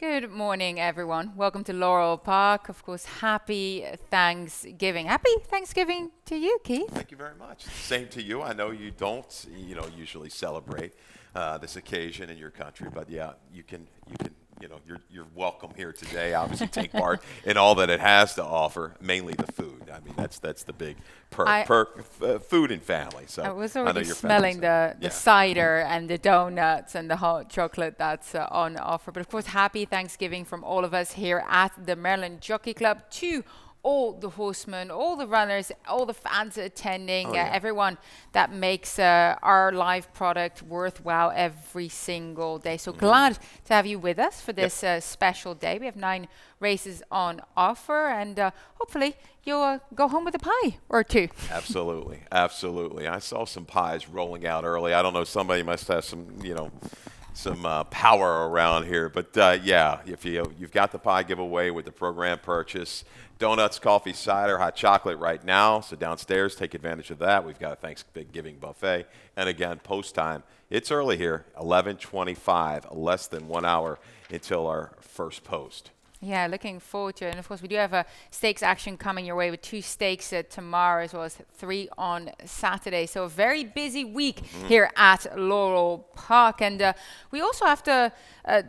Good morning, everyone. Welcome to Laurel Park. Of course, happy Thanksgiving. Happy Thanksgiving to you, Keith. Thank you very much. Same to you. I know you don't, usually celebrate this occasion in your country, but yeah, you're welcome here today. Obviously, take part in all that it has to offer, mainly the food. I mean, that's the big food and family. So I was I know already your smelling family's the cider and the donuts and the hot chocolate that's on offer. But of course, happy Thanksgiving from all of us here at the Maryland Jockey Club to all the horsemen, all the runners, all the fans attending, everyone that makes our live product worthwhile every single day. So glad to have you with us for this special day. We have 9 races on offer, and hopefully you'll go home with a pie or two. Absolutely, absolutely. I saw some pies rolling out early. I don't know, somebody must have some power around here. But if you've got the pie giveaway with the program purchase, donuts, coffee, cider, hot chocolate right now. So downstairs, take advantage of that. We've got a Thanksgiving buffet. And again, post time. It's early here, 11:25, less than 1 hour until our first post. Yeah, looking forward to it. And of course, we do have a stakes action coming your way with 2 stakes tomorrow as well as 3 on Saturday. So a very busy week here at Laurel Park. And we also have to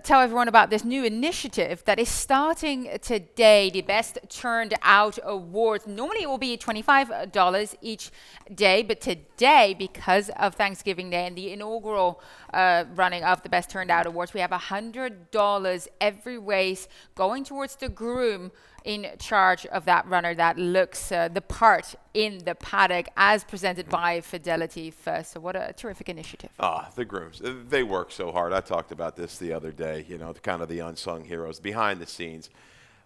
tell everyone about this new initiative that is starting today, the Best Turned Out Awards. Normally it will be $25 each day, but today, because of Thanksgiving Day and the inaugural running of the Best Turned Out Awards, we have $100 every race going towards the groom in charge of that runner that looks the part in the paddock, as presented by Fidelity First. So what a terrific initiative. The grooms, they work so hard. I talked about this the other day, kind of the unsung heroes behind the scenes.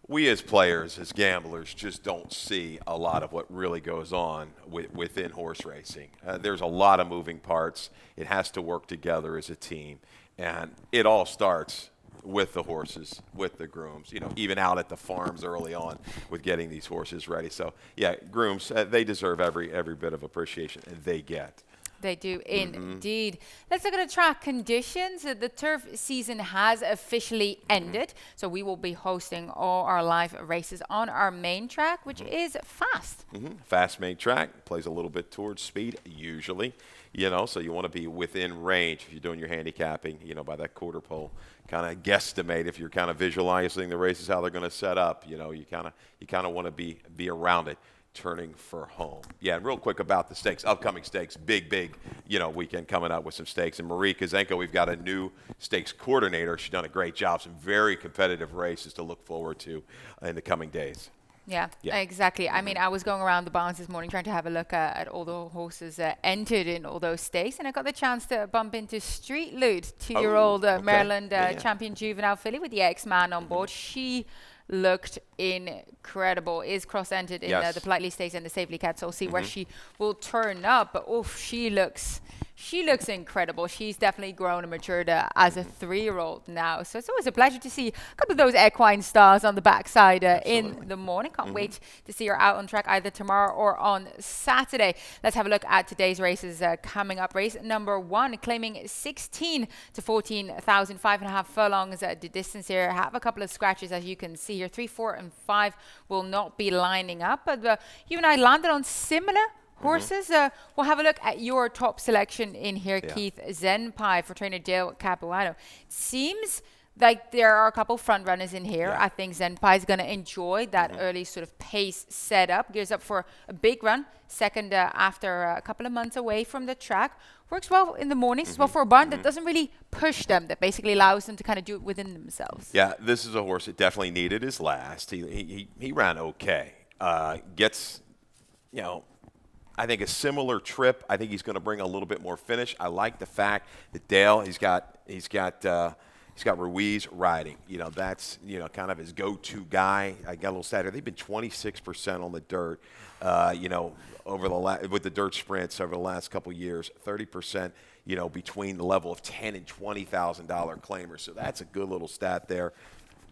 We as players, as gamblers, just don't see a lot of what really goes on within horse racing. There's a lot of moving parts. It has to work together as a team. And it all starts with the horses, with the grooms, even out at the farms early on with getting these horses ready. So, yeah, grooms, they deserve every bit of appreciation they get. They do indeed. Let's look at the track conditions. The turf season has officially ended, so we will be hosting all our live races on our main track, which is fast. Fast main track, plays a little bit towards speed usually, so you want to be within range if you're doing your handicapping, by that quarter pole. Kind of guesstimate if you're kind of visualizing the races, how they're going to set up. You kind of want to be around it. Turning for home. Yeah, and real quick about the stakes, upcoming stakes, big, weekend coming up with some stakes. And Marie Kazenko, we've got a new stakes coordinator. She's done a great job, some very competitive races to look forward to in the coming days. Yeah, exactly. I mean, I was going around the barns this morning trying to have a look at all the horses entered in all those stakes, and I got the chance to bump into Street Loot, 2-year-old Maryland champion juvenile filly with the X-Man on board. She looked incredible, is cross-entered in the Politely Stakes and the Safely Cat, so we'll see where she will turn up. But she looks incredible. She's definitely grown and matured as a 3-year-old now. So it's always a pleasure to see a couple of those equine stars on the backside in the morning. Can't wait to see her out on track either tomorrow or on Saturday. Let's have a look at today's races coming up. Race number 1, claiming 16 to 14,000, 5.5 furlongs the distance here. Have a couple of scratches, as you can see here. 3, 4, and 5 will not be lining up. But you and I landed on similar horses. We'll have a look at your top selection in here, Keith. Zen Pie for trainer Dale Capuano. Seems like there are a couple front runners in here. I think Zen Pie is going to enjoy that early sort of pace setup. Gears up for a big run. Second after a couple of months away from the track. Works well in the mornings as well for a barn that doesn't really push them, that basically allows them to kind of do it within themselves. Yeah, this is a horse that definitely needed his last. He ran okay. Gets, I think a similar trip. I think he's going to bring a little bit more finish. I like the fact that Dale, he's got Ruiz riding. That's kind of his go-to guy. I got a little stat here. They've been 26% on the dirt. Over with the dirt sprints over the last couple of years. 30%. Between the level of $10,000 and $20,000 claimers. So that's a good little stat there.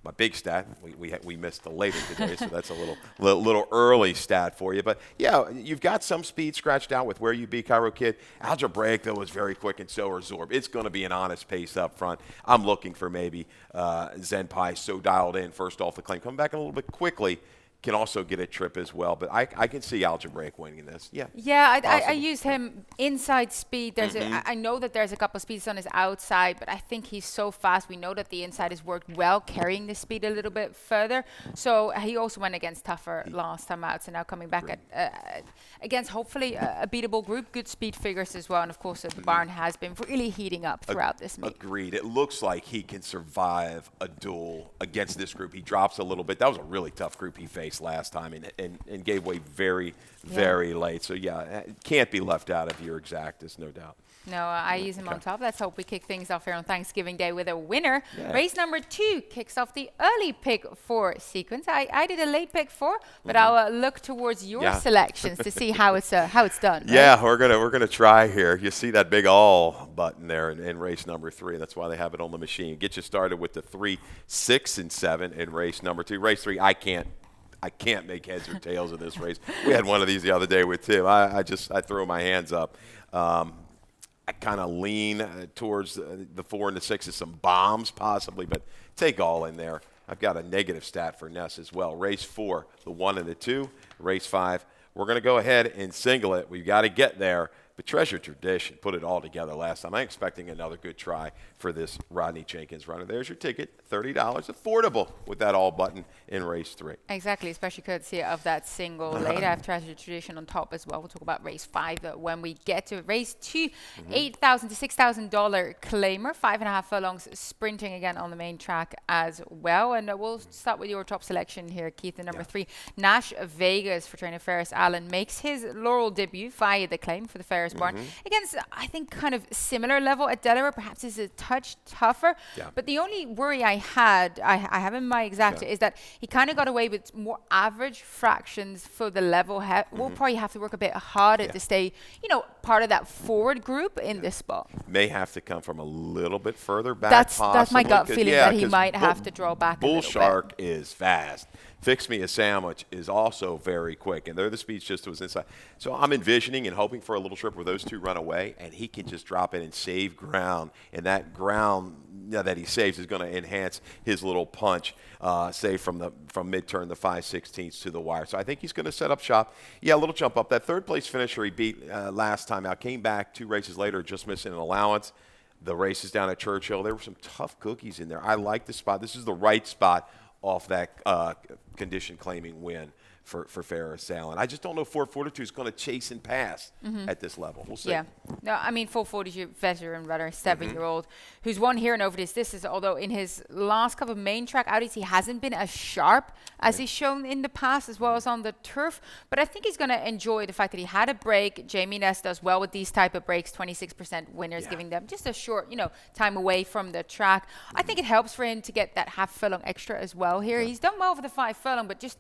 my big stat. We missed the later today, so that's a little early stat for you. But yeah, you've got some speed scratched out with where you be, Cairo Kid. Algebraic though is very quick, and so are Zorb. It's going to be an honest pace up front. I'm looking for maybe Zenpai so dialed in first off the claim, coming back a little bit quickly. Can also get a trip as well, but I can see Algebraic winning this. Yeah. Yeah, I use him inside speed. I know that there's a couple of speeds on his outside, but I think he's so fast. We know that the inside has worked well, carrying the speed a little bit further. So he also went against tougher last time out. So now coming back against hopefully a beatable group, good speed figures as well. And of course, the barn has been really heating up throughout this meet. Agreed. It looks like he can survive a duel against this group. He drops a little bit. That was a really tough group he faced last time and gave way very late. So, yeah, it can't be left out of your exactas, no doubt. No, I use him on top. Let's hope we kick things off here on Thanksgiving Day with a winner. Yeah. Race number 2 kicks off the early pick 4 sequence. I did a late pick 4, but I'll look towards your selections to see how it's done. Right? Yeah, we're gonna try here. You see that big all button there in race number 3. That's why they have it on the machine. Get you started with the 3, 6, and 7 in race number 2. Race 3, I can't make heads or tails of this race. We had one of these the other day with Tim. I throw my hands up. I kind of lean towards the 4 and the 6 as some bombs possibly, but take all in there. I've got a negative stat for Ness as well. Race 4, the 1 and the 2. Race 5, we're going to go ahead and single it. We've got to get there. But Treasure Tradition put it all together last time. I'm expecting another good try for this Rodney Jenkins runner. There's your ticket, $30, affordable with that all button in race 3. Exactly, especially courtesy of that single later. I have Treasure Tradition on top as well. We'll talk about race 5 when we get to race 2. $8,000 to $6,000 claimer, 5.5 furlongs sprinting again on the main track as well. And we'll start with your top selection here, Keith, the number 3. Nash Vegas for trainer Ferris Allen makes his Laurel debut via the claim for the Ferris Barn. Against, I think, kind of similar level at Delaware, perhaps is a touch tougher. Yeah. But the only worry I have in my exacta is that he kind of got away with more average fractions for the level. We'll probably have to work a bit harder to stay, part of that forward group in this spot. May have to come from a little bit further back. That's my gut feeling that he might have to draw back a little bit. Bull Shark is fast. Fix Me a Sandwich is also very quick, and they're the speeds just to his inside. So I'm envisioning and hoping for a little trip where those two run away, and he can just drop in and save ground, and that ground that he saves is going to enhance his little punch, say from mid-turn, the 5/16 to the wire. So I think he's going to set up shop. Yeah, a little jump up. That third-place finisher he beat last time out, came back 2 races later, just missing an allowance. The races down at Churchill, there were some tough cookies in there. I like the spot. This is the right spot off that condition claiming win for Ferris Allen. I just don't know if Fort Fortitude is going to chase and pass at this level. We'll see. Yeah. No, I mean, Fort Fortitude, veteran runner, 7-year-old, who's won here and over this distance, although in his last couple of main track outings, he hasn't been as sharp as he's shown in the past, as well as on the turf. But I think he's going to enjoy the fact that he had a break. Jamie Ness does well with these type of breaks, 26% winners, giving them just a short, time away from the track. I think it helps for him to get that half furlong extra as well here. He's done well for the 5 furlong, but just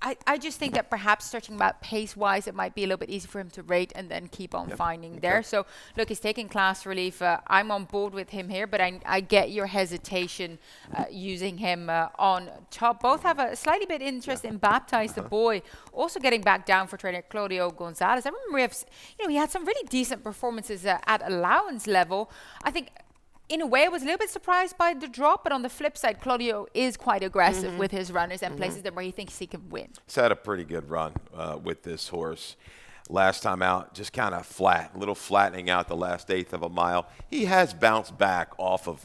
I just think that perhaps stretching about pace-wise, it might be a little bit easy for him to rate and then keep on finding there. So, look, he's taking class relief. I'm on board with him here, but I get your hesitation using him on top. Both have a slightly bit interest in Baptize the Boy, also getting back down for trainer Claudio Gonzalez. I remember he had some really decent performances at allowance level. I think, in a way, I was a little bit surprised by the drop, but on the flip side, Claudio is quite aggressive with his runners and places them where he thinks he can win. He's had a pretty good run with this horse. Last time out, just kind of flat, a little flattening out the last 1/8 of a mile. He has bounced back off of,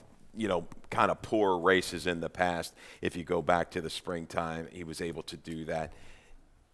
kind of poor races in the past. If you go back to the springtime, he was able to do that.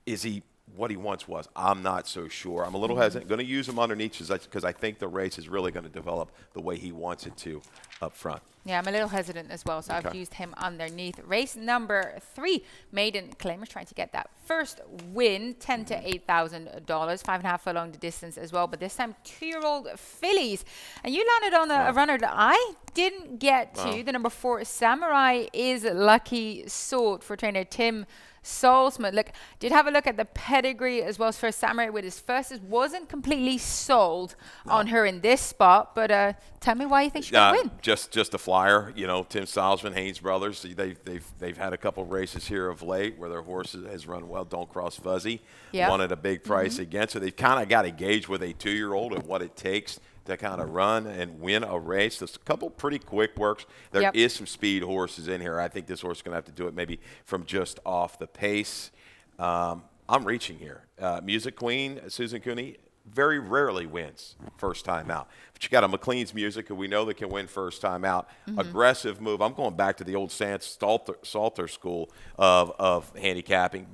Is he what he once was? I'm not so sure. I'm a little hesitant. Going to use him underneath because I think the race is really going to develop the way he wants it to up front. Yeah, I'm a little hesitant as well, so I've used him underneath. Race number 3, maiden claimers trying to get that first win, $10,000 to $8,000, 5.5 furlong the distance as well, but this time 2-year-old fillies. And you landed on a runner that I didn't get to. The number 4, Samurai is Lucky Sword for trainer Tim Salzman. Look, did have a look at the pedigree as well as for Samurai with his first. Wasn't completely sold on her in this spot, but tell me why you think she's going to win. Just a flyer. You know, Tim Salzman, Haynes Brothers, they've had a couple races here of late where their horse has run well. Don't Cross Fuzzy. Yep. Won at a big price again. So they've kind of got to gauge with a 2-year-old and what it takes to kind of run and win a race. There's a couple pretty quick works. There is some speed horses in here. I think this horse is going to have to do it maybe from just off the pace. I'm reaching here. Music Queen, Susan Cooney, very rarely wins first time out. But you got a McLean's Music, who we know that can win first time out. Aggressive move. I'm going back to the old Salter school of handicapping.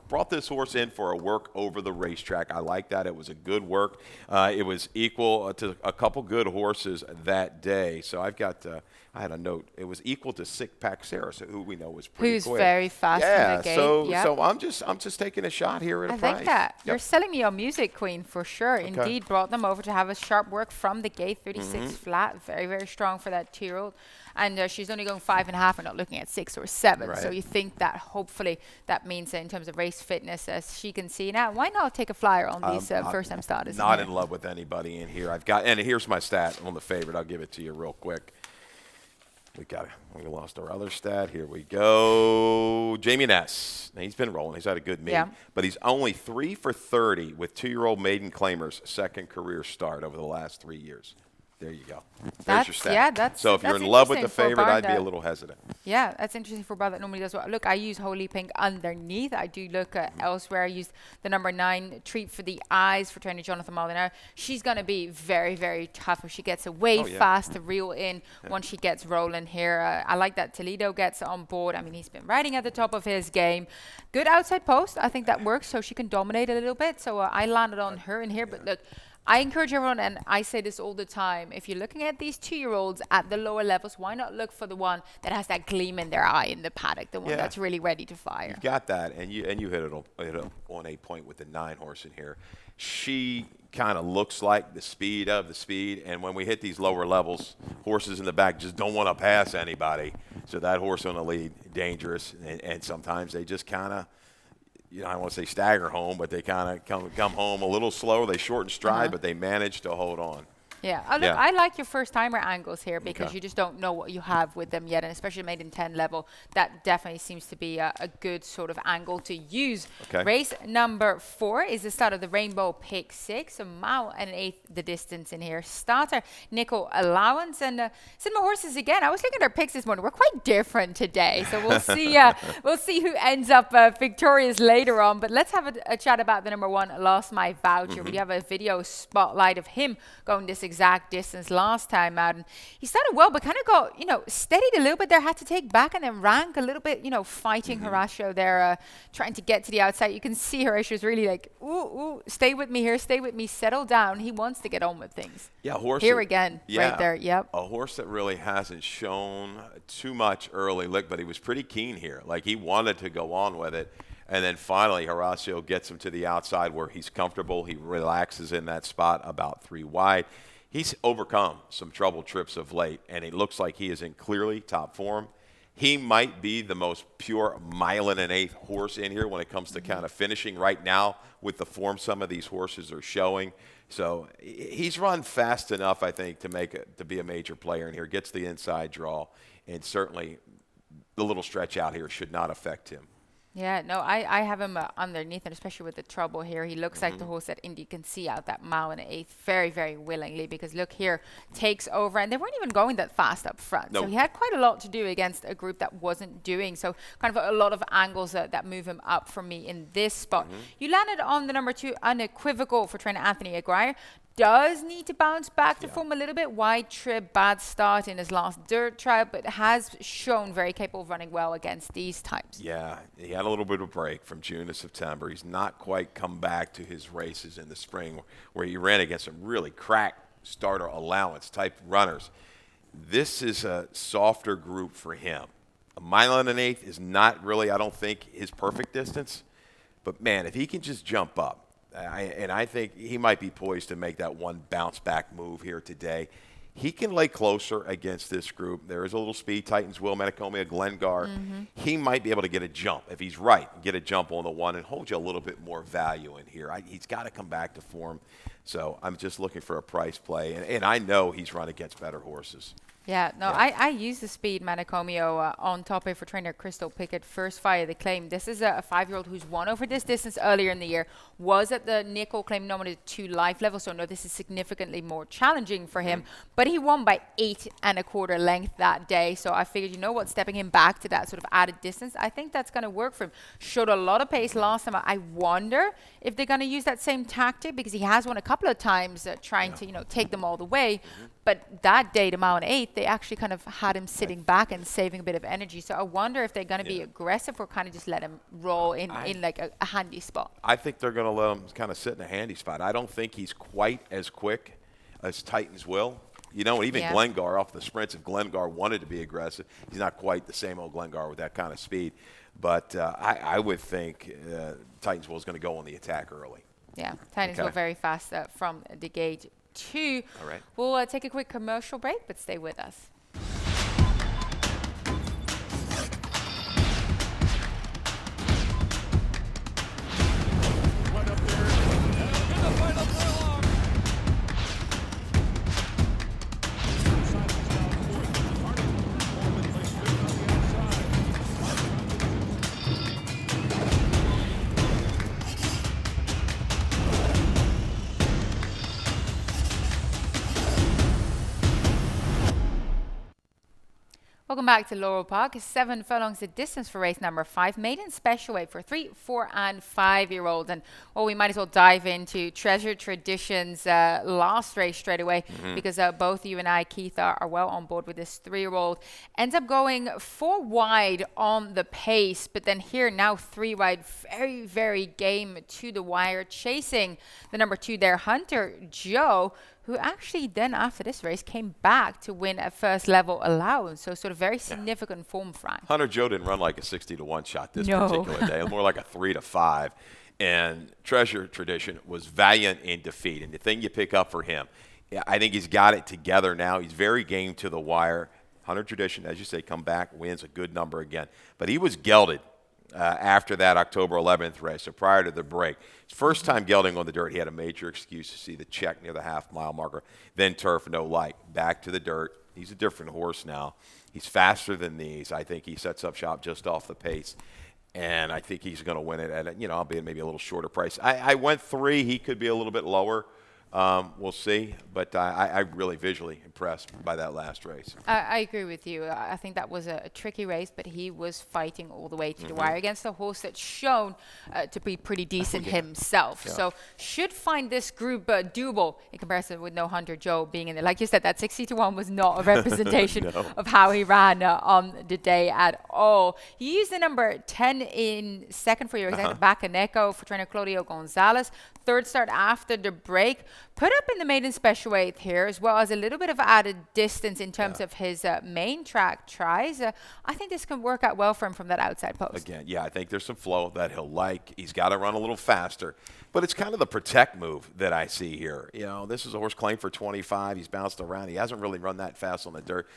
Brought this horse in for a work over the racetrack. I like that. It was a good work. It was equal to a couple good horses that day. So I've got I had a note. It was equal to Sick Pack Sarah, who we know was pretty quick. Who's very fast in the gate. So I'm just taking a shot here at a price. I like that. You're selling me on Music Queen for sure. Okay. Indeed, brought them over to have a sharp work from the gate, 36 flat. Very, very strong for that 2-year-old. And she's only going 5.5 and not looking at 6 or 7. Right. So you think that hopefully that means in terms of race fitness, as she can see now, why not take a flyer on these first-time starters? Not in love with anybody in here. And here's my stat on the favorite. I'll give it to you real quick. We lost our other stat. Here we go. Jamie Ness. Now, he's been rolling. He's had a good meet. But he's only 3 for 30 with 2-year-old maiden claimers' second career start over the last 3 years. There you go. There's your stat. So if you're in love with the favorite, I'd be a little hesitant. Yeah, that's interesting for a bar that normally does well. Look, I use Holy Pink underneath. I do look elsewhere. I used the number 9, Treat for the Eyes, for trainer Jonathan Molinaro. She's going to be very, very tough if she gets away fast to reel in once she gets rolling here. I like that Toledo gets on board. I mean, he's been riding at the top of his game. Good outside post. I think that works so she can dominate a little bit. So I landed on her in here. But look, I encourage everyone, and I say this all the time, if you're looking at these 2-year-olds at the lower levels, why not look for the one that has that gleam in their eye in the paddock, the one that's really ready to fire? You've got that, and you hit it on a point with the 9 horse in here. She kind of looks like the speed of the speed, and when we hit these lower levels, horses in the back just don't want to pass anybody. So that horse on the lead, dangerous, and sometimes they just kind of, I don't want to say stagger home, but they kind of come home a little slower. They shorten stride, but they manage to hold on. Yeah, I like your first-timer angles here because you just don't know what you have with them yet, and especially made in 10 level, that definitely seems to be a good sort of angle to use. Okay. Race number 4 is the start of the Rainbow Pick 6, a mile and an eighth the distance in here. Starter, Nickel Allowance, and Cinema Horses again. I was looking at our picks this morning. We're quite different today, so we'll see. We'll see who ends up victorious later on. But let's have a chat about the number 1, Lost My Voucher. We have a video spotlight of him going this exact distance last time out, and he started well but kind of got steadied a little bit there, had to take back and then rank a little bit, fighting Horatio there, trying to get to the outside. You can see Horatio's really like, ooh, stay with me here, stay with me, settle down. He wants to get on with things. Horse here again, right there. A horse that really hasn't shown too much early look, but he was pretty keen here, like he wanted to go on with it. And then finally, Horacio gets him to the outside where he's comfortable. He relaxes in that spot about 3 wide. He's overcome some trouble trips of late, and it looks like he is in clearly top form. He might be the most pure 1.125 mile horse in here when it comes to kind of finishing right now with the form some of these horses are showing. So he's run fast enough, I think, to be a major player in here. Gets the inside draw, and certainly the little stretch out here should not affect him. Yeah, no, I have him underneath, and especially with the trouble here, he looks like the horse that Indy can see out that 1.125 miles very, very willingly, because look here, takes over, and they weren't even going that fast up front. Nope. So he had quite a lot to do against a group that wasn't doing. So kind of a lot of angles that move him up for me in this spot. You landed on the number 2, Unequivocal, for trainer Anthony Aguirre. Does need to bounce back to form a little bit. Wide trip, bad start in his last dirt trial, but has shown very capable of running well against these types. Yeah, he had a little bit of a break from June to September. He's not quite come back to his races in the spring where he ran against some really cracked starter allowance type runners. This is a softer group for him. 1.125 miles is not really, I don't think, his perfect distance. But, man, if he can just jump up, I think he might be poised to make that one bounce-back move here today. He can lay closer against this group. There is a little speed. Titans will, Metacomia, Glengar. He might be able to get a jump if he's right. Get a jump on the one and hold you a little bit more value in here. He's got to come back to form. So I'm just looking for a price play. And I know he's run against better horses. Yeah, no, yeah. I use the speed Manicomio on top of for trainer Crystal Pickett first via the claim. This is a 5-year-old who's won over this distance earlier in the year, was at the Nickel claim nominated 2 life level, so no, this is significantly more challenging for him, but he won by 8 1/4 length that day, so I figured, you know what, stepping him back to that sort of added distance, I think that's going to work for him. Showed a lot of pace last time. I wonder if they're going to use that same tactic, because he has won a couple of times trying to, you know, take them all the way, but that day, the mile and 8, they actually kind of had him sitting back and saving a bit of energy. So I wonder if they're going to be aggressive or kind of just let him roll in like a handy spot. I think they're going to let him kind of sit in a handy spot. I don't think he's quite as quick as Titans will. You know, even Glengar off the sprints, if Glengar wanted to be aggressive, he's not quite the same old Glengar with that kind of speed. But I would think Titans will is going to go on the attack early. Yeah, Titans will very fast from the gate 2. All right. We'll take a quick commercial break, but stay with us. Welcome back to Laurel Park. 7 furlongs the distance for race number 5. Maiden special weight for 3, 4, and 5-year-olds. And we might as well dive into Treasure Tradition's last race straight away, because both you and I, Keith, are well on board with this 3-year-old. Ends up going 4 wide on the pace, but then here now 3 wide, very, very game to the wire, chasing the number 2 there, Hunter Joe, who actually then after this race came back to win a first level allowance. So sort of very significant form, Frank. Hunter Joe didn't run like a 60-1 shot this particular day. More like a 3-5. And Treasure Tradition was valiant in defeat. And the thing you pick up for him, I think he's got it together now. He's very game to the wire. Hunter Tradition, as you say, come back, wins a good number again. But he was gelded after that October 11th race, so prior to the break. His first time gelding on the dirt, he had a major excuse to see the check near the half-mile marker. Then turf, no light. Back to the dirt. He's a different horse now. He's faster than these. I think he sets up shop just off the pace. And I think he's going to win it at, I'll be maybe a little shorter price. I went 3. He could be a little bit lower. We'll see, but I'm really visually impressed by that last race. I agree with you. I think that was a tricky race, but he was fighting all the way to the wire against a horse that's shown to be pretty decent himself. So should find this group doable in comparison with no Hunter Joe being in there. Like you said, that 60-1 was not a representation of how he ran on the day at all. He used the number 10 in second for your exact Bacaneco for trainer Claudio Gonzalez. Third start after the break. Put up in the maiden special weight here, as well as a little bit of added distance in terms of his main track tries. I think this can work out well for him from that outside post. Again, I think there's some flow that he'll like. He's got to run a little faster. But it's kind of the protect move that I see here. This is a horse claimed for 25. He's bounced around. He hasn't really run that fast on the dirt.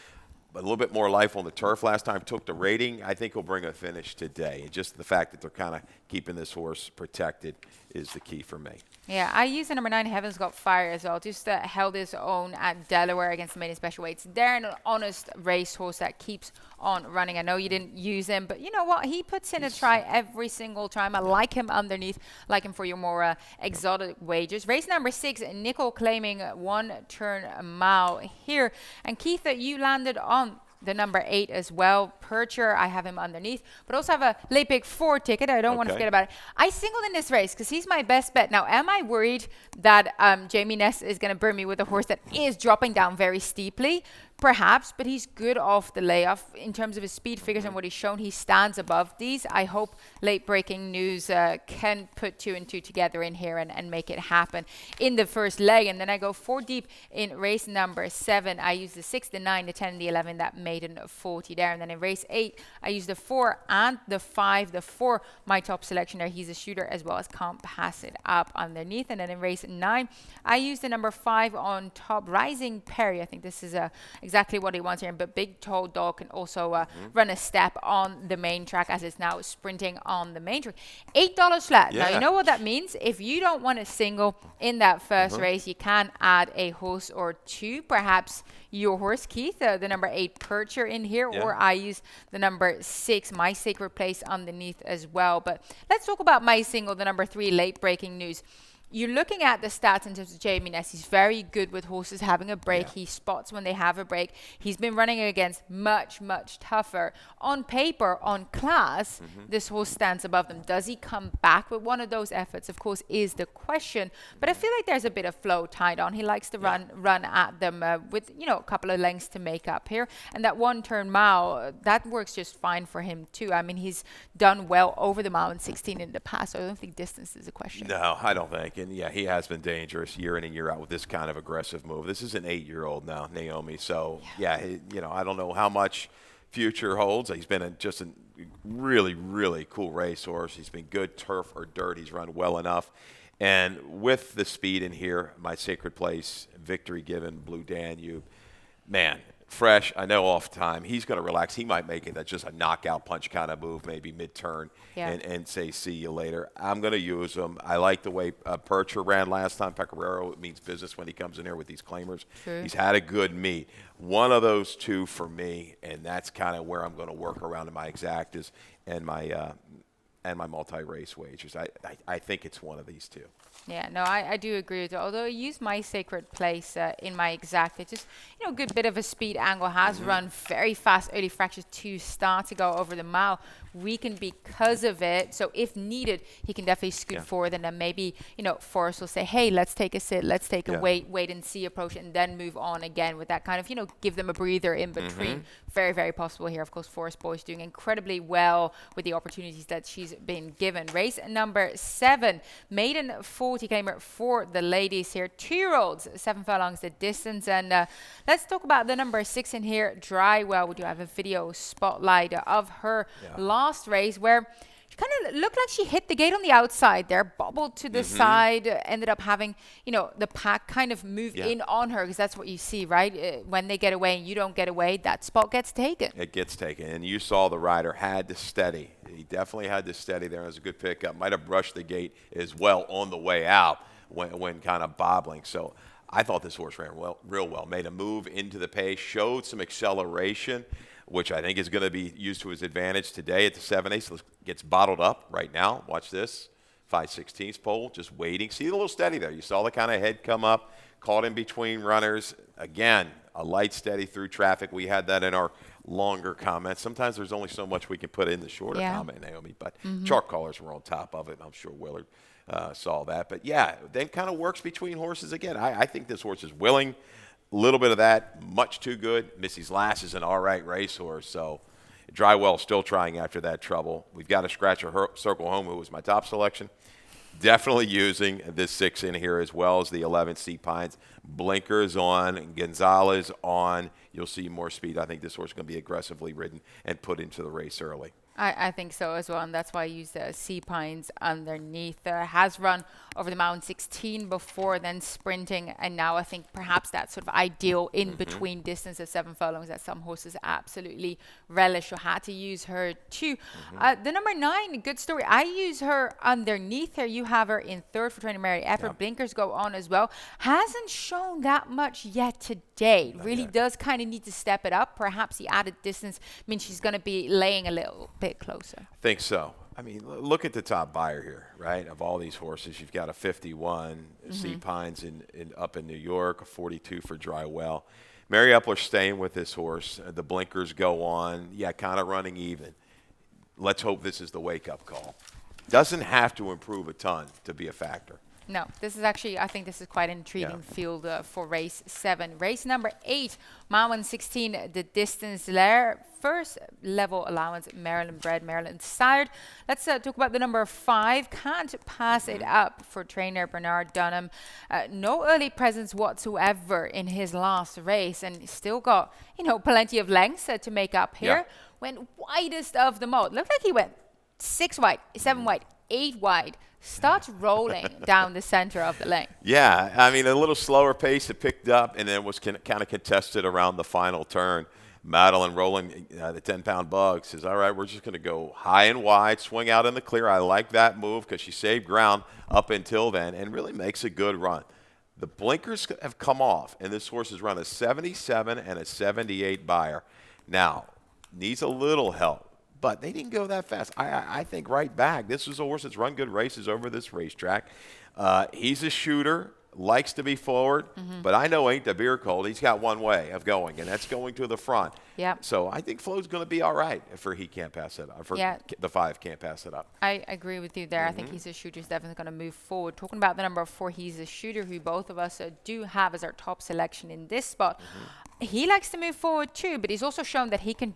But a little bit more life on the turf last time. Took the rating. I think he'll bring a finish today. And just the fact that they're kind of keeping this horse protected is the key for me. Yeah, I use the number 9, Heaven's Got Fire as well. Just held his own at Delaware against the maiden special weights. They're an honest racehorse that keeps on running. I know you didn't use him, but you know what? He puts in a try every single time. I like him underneath, like him for your more exotic wagers. Race number 6, Nickel claiming 1 turn a mile here. And Keith, you landed on the number 8 as well. Percher, I have him underneath, but also have a late pick 4 ticket. I don't want to forget about it. I singled in this race because he's my best bet. Now, am I worried that Jamie Ness is going to burn me with a horse that is dropping down very steeply? Perhaps, but he's good off the layoff in terms of his speed figures and what he's shown. He stands above these. I hope late breaking news can put 2 and 2 together in here and make it happen in the first leg. And then I go 4 deep in race number 7. I use the 6, the 9, the 10, and the 11. That maiden 40 there. And then in race 8, I use the 4 and the 5. The 4, my top selection there. He's a shooter as well as can't pass it up underneath. And then in race 9, I use the number 5 on top, Rising Perry. I think this is exactly what he wants here, but big tall dog can also run a step on the main track as it's now sprinting on the main track. $8 flat. Yeah. Now you know what that means. If you don't want a single in that first race, you can add a horse or 2, perhaps your horse Keith, the number 8 Percher in here, or I use the number 6 My Sacred Place underneath as well. But let's talk about my single, the number 3 Late Breaking News. You're looking at the stats in terms of Jamie Ness. He's very good with horses having a break. He spots when they have a break. He's been running against much, much tougher. On paper, on class, this horse stands above them. Does he come back with one of those efforts? Of course, is the question. But I feel like there's a bit of flow tied on. He likes to run at them with, a couple of lengths to make up here. And that 1-turn mile, that works just fine for him too. I mean, he's done well over the mile in 16 in the past. So I don't think distance is a question. No, I don't think. And he has been dangerous year in and year out with this kind of aggressive move. This is an 8-year-old now, Naomi. So, I don't know how much future holds. He's been just a really, really cool racehorse. He's been good turf or dirt. He's run well enough. And with the speed in here, My Sacred Place, Victory Given, Blue Danube, man, fresh. I know off time. He's going to relax. He might make it that's just a knockout punch kind of move, maybe mid-turn, and say, see you later. I'm going to use him. I like the way Percher ran last time. Pecoraro means business when he comes in here with these claimers. True. He's had a good meet. One of those 2 for me, and that's kind of where I'm going to work around in my exactas and my multi-race wagers. I think it's one of these 2. Yeah, no, I do agree with you. Although I use My Sacred Place in my exact, it's just, a good bit of a speed angle. Has run very fast early fractions to start to go over the mile. Weakened because of it. So if needed, he can definitely scoot forward. And then maybe, Forrest will say, hey, let's take a sit. Let's take a wait and see approach and then move on again with that kind of, give them a breather in between. Very, very possible here. Of course, Forrest Boy's doing incredibly well with the opportunities that she's been given. Race number 7, maiden 40 claimer for the ladies here. 2-year-olds, 7 furlongs the distance. And let's talk about the number 6 in here, Drywell. We do have a video spotlight of her last race where she kind of looked like she hit the gate on the outside there, bobbled to the side, ended up having, the pack kind of move in on her, because that's what you see, right? When they get away and you don't get away, that spot gets taken. It gets taken. And you saw the rider had to steady. He definitely had to steady there. It was a good pickup. Might have brushed the gate as well on the way out when kind of bobbling. So I thought this horse ran real well. Made a move into the pace, showed some acceleration, which I think is going to be used to his advantage today at the 7/8. Gets bottled up right now. Watch this. 5/16 pole, just waiting. See a little steady there. You saw the kind of head come up, caught in between runners. Again, a light steady through traffic. We had that in our longer comments. Sometimes there's only so much we can put in the shorter comment, Naomi, but chart callers were on top of it. I'm sure Willard saw that. But, then kind of works between horses again. I think this horse is willing. A little bit of that, much too good. Missy's Lass is an all right racehorse, so Drywell still trying after that trouble. We've got to scratch a circle home, who was my top selection. Definitely using this 6 in here as well as the 11 Sea Pines. Blinkers on, Gonzalez on. You'll see more speed. I think this horse is going to be aggressively ridden and put into the race early. I think so as well, and that's why I use the Sea Pines underneath. Has run over the mountain 16 before, then sprinting, and now I think perhaps that sort of ideal in-between distance of 7 furlongs that some horses absolutely relish, or had to use her too. The number 9, good story. I use her underneath her. You have her in 3rd for training Mary Effort. Blinkers go on as well. Hasn't shown that much yet today. Really does kind of need to step it up. Perhaps the added distance means she's going to be laying a little bit closer. I think so. I mean, look at the top buyer here, right? Of all these horses, you've got a 51 Sea Pines up in New York, a 42 for Drywell. Mary Epler staying with this horse. The blinkers go on. Kind of running even. Let's hope this is the wake-up call. Doesn't have to improve a ton to be a factor. No, this is actually, I think this is quite an intriguing field for race 7. Race number 8, mile 116, the distance there. First level allowance, Maryland bred, Maryland sired. Let's talk about the number 5. Can't pass it up for trainer Bernard Dunham. No early presence whatsoever in his last race, and still got, plenty of lengths to make up here. Went widest of them all. Looked like he went 6 wide, 7 wide, 8 wide. Starts rolling down the center of the lane. Yeah, I mean, a little slower pace. It picked up and then was kind of contested around the final turn. Madeline rolling the 10-pound bug says, all right, we're just going to go high and wide, swing out in the clear. I like that move because she saved ground up until then and really makes a good run. The blinkers have come off, and this horse has run a 77 and a 78 buyer. Now, needs a little help, but they didn't go that fast. I think right back. This is a horse that's run good races over this racetrack. He's a shooter, likes to be forward, but I know ain't the beer cold. He's got one way of going, and that's going to the front. Yeah. So I think Flo's going to be all right if he can't pass it up. The 5 can't pass it up. I agree with you there. I think He's a Shooter is definitely going to move forward. Talking about the number 4, He's a Shooter, who both of us do have as our top selection in this spot. He likes to move forward too, but he's also shown that he can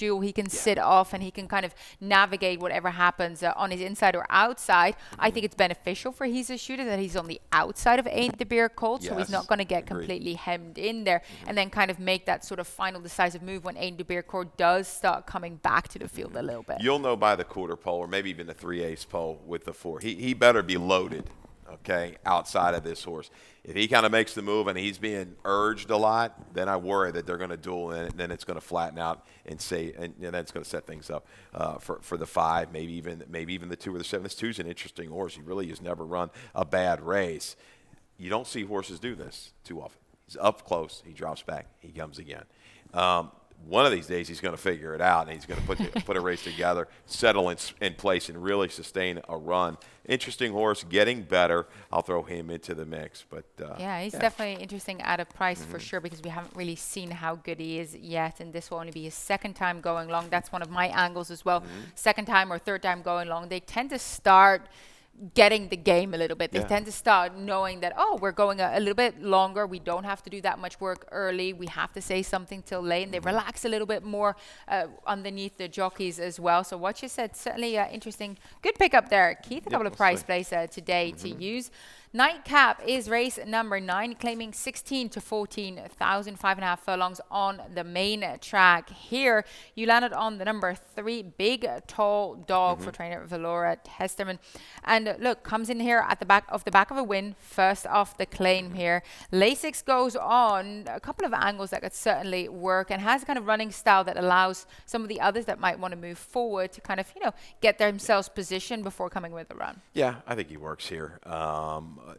sit off, and he can kind of navigate whatever happens on his inside or outside. I think it's beneficial for He's a Shooter that he's on the outside of Ain't the Beer Cold, so he's not going to get completely hemmed in there, and then kind of make that sort of final decisive move when Ain't the Beer Cold does start coming back to the field a little bit. You'll know by the quarter pole or maybe even the 3/8 pole with the 4. He better be loaded, okay, outside of this horse. If he kind of makes the move and he's being urged a lot, then I worry that they're going to duel in it, and then it's going to flatten out and then it's going to set things up for the 5, maybe even the 2 or the 7. This 2's an interesting horse. He really has never run a bad race. You don't see horses do this too often. He's up close, he drops back, he comes again. One of these days he's going to figure it out, and he's going to put a race together, settle in place, and really sustain a run. Interesting horse, getting better. I'll throw him into the mix. But he's definitely interesting at a price for sure, because we haven't really seen how good he is yet, and this will only be his 2nd time going long. That's one of my angles as well. 2nd time or 3rd time going long, they tend to start getting the game a little bit. They tend to start knowing that, we're going a little bit longer. We don't have to do that much work early. We have to say something till late. And they relax a little bit more underneath the jockeys as well. So what you said, certainly interesting. Good pickup there, Keith. A couple of price plays today to use. Nightcap is race number 9, claiming 16 to 14,000, 5.5 furlongs on the main track. Here, you landed on the number 3, Big Tall Dog for trainer Valora Testerman. And look, comes in here at the back of a win, first off the claim here. Lasix goes on a couple of angles that could certainly work, and has a kind of running style that allows some of the others that might want to move forward to kind of, get themselves positioned before coming with a run. Yeah, I think he works here.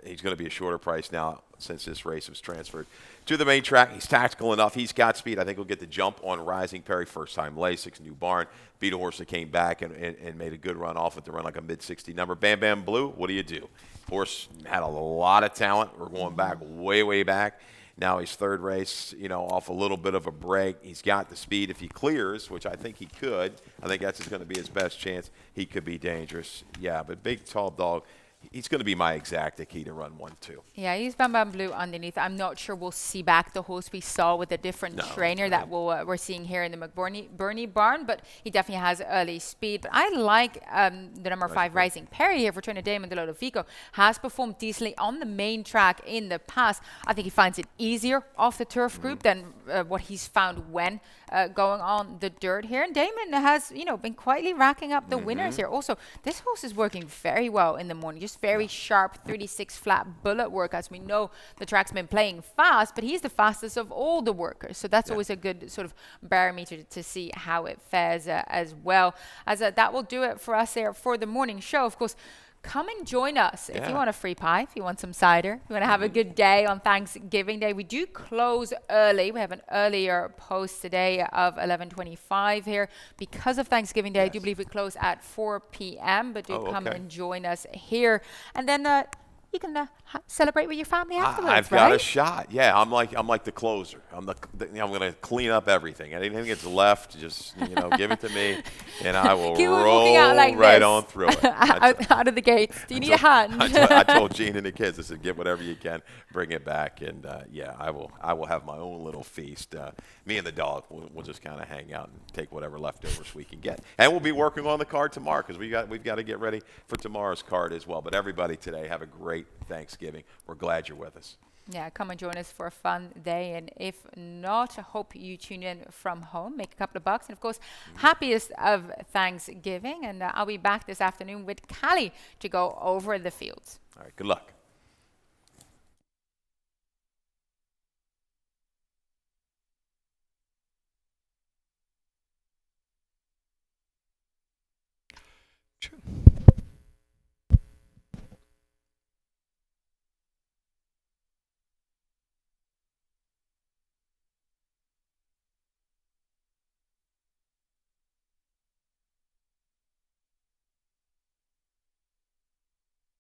He's going to be a shorter price now since this race was transferred to the main track. He's tactical enough. He's got speed. I think he'll get the jump on Rising Perry. First time Lasix, new barn. Beat a horse that came back and made a good run off it to run like a mid-60 number. Bam Bam Blue, what do you do? Horse had a lot of talent. We're going back way, way back. Now he's 3rd race, off a little bit of a break. He's got the speed. If he clears, which I think he could, I think that's going to be his best chance. He could be dangerous. Yeah, but Big Tall Dog, he's going to be my exact key to run 1-2. Yeah, he's Bam Bam Blue underneath. I'm not sure we'll see back the horse we saw with a different trainer that we're seeing here in the McBurney barn, but he definitely has early speed. But I like the number 5 Rising Perry here for trainer Damon De Lodovico. Has performed decently on the main track in the past. I think he finds it easier off the turf group than what he's found when going on the dirt here. And Damon has, been quietly racking up the winners here. Also, this horse is working very well in the morning. Just very sharp 36 flat bullet work. As we know, the track's been playing fast, but he's the fastest of all the workers. So that's always a good sort of barometer to see how it fares as well. As that will do it for us there for the morning show. Of course, come and join us if you want a free pie, if you want some cider, if you want to have a good day on Thanksgiving Day. We do close early. We have an earlier post today of 11:25 here. Because of Thanksgiving Day, I do believe we close at 4 p.m., but do come and join us here. And then you can celebrate with your family afterwards, I've got a right? shot. Yeah, I'm like the closer. I'm going to clean up everything. Anything that's left, just give it to me, and I will Keep on walking out roll like right this, on through it. out of the gates. Do you need a hand? I told Gene and the kids, I said, get whatever you can, bring it back, and yeah, I will have my own little feast. Me and the dog, we'll just kind of hang out and take whatever leftovers we can get, and we'll be working on the card tomorrow because we've got to get ready for tomorrow's card as well. But everybody today, have a great Thanksgiving. We're glad you're with us. Yeah, come and join us for a fun day. And if not, I hope you tune in from home, make a couple of bucks. And of course, happiest of Thanksgiving. And I'll be back this afternoon with Callie to go over the fields. All right, good luck. True.